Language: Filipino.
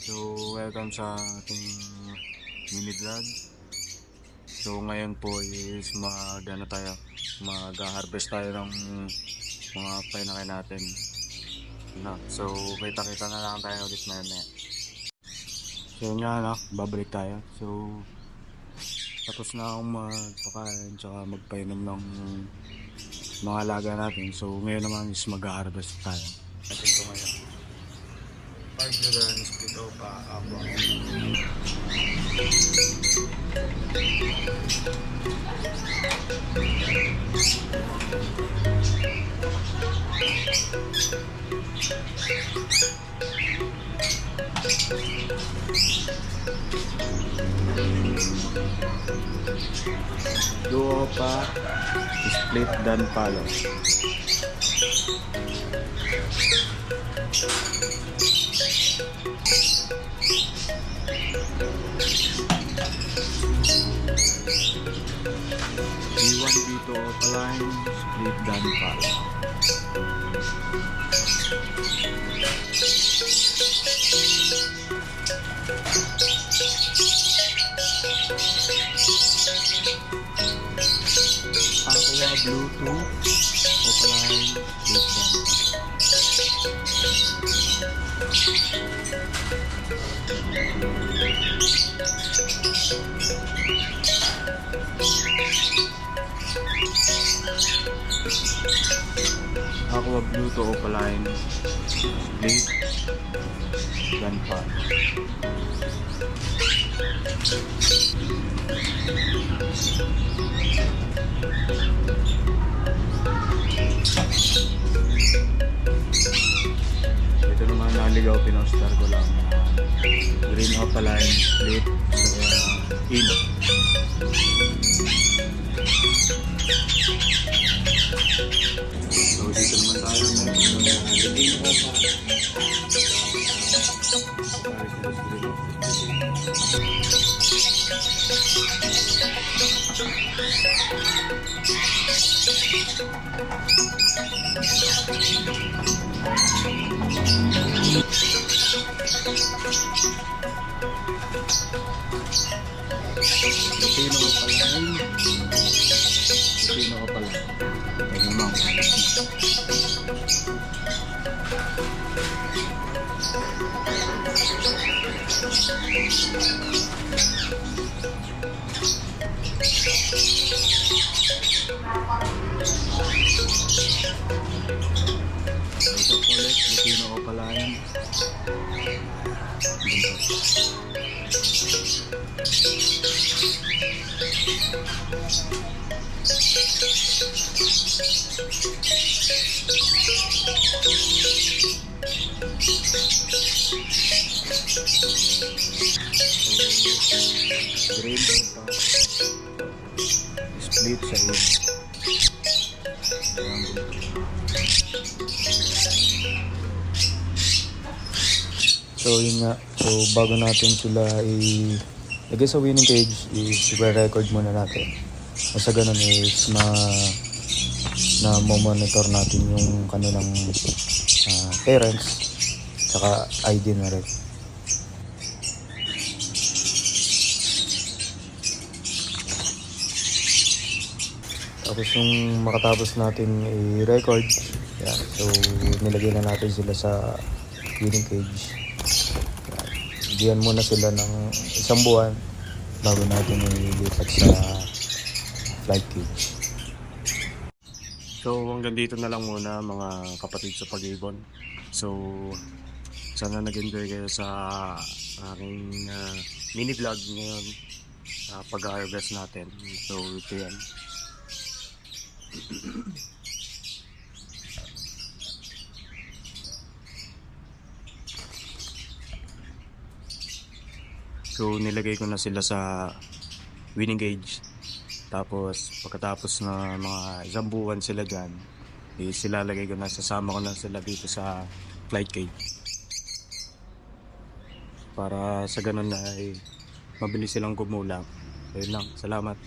So, welcome sa ating mini vlog. So, ngayon po is mag-harvest tayo ng mga painakay natin. No? So, kita-kita na lang tayo ulit na yun. So, yun nga, no? Babalik tayo. So, tapos na akong magpakain tsaka magpainom ng mga alaga natin. So, ngayon naman is mag-harvest tayo. Natin ito ngayon. 5 grams, ito pa, ako. Duo pa, split dan palo. B1 dito opaline, split dan palo. Aqua Bluetooth opaline, split dan Aqua Bluetooth opaline, split dan palo. Ito naman naligaw, pinostar ko lang green opaline split sa ilo. So dito naman tayo Pino ko pala. Ito naman. Ito ulit, Pino ko pala yan. Green pa split sa ilo. So yun nga, so bago natin sila ilagay sa winning cage, i-record muna natin. Sa ganun is na-monitor natin yung kanilang parents saka ID na rin. Tapos yung makatapos natin i-record, yan, so nilagay na natin sila sa winning cage. Diyan muna sila ng isang buwan bago natin ilipat sa flight cage. So hanggang dito na lang muna mga kapatid sa pag-ibon. So sana nag-enjoy kayo sa aking mini vlog ngayon, pag-harvest natin. So ito yan. So nilagay ko na sila sa winning cage. Tapos pagkatapos na mga isang buwan sila dyan, silalagay ko na, sasama ko na sila dito sa flight cage. Para sa ganun na mabilis silang gumulang. Ayun lang, salamat.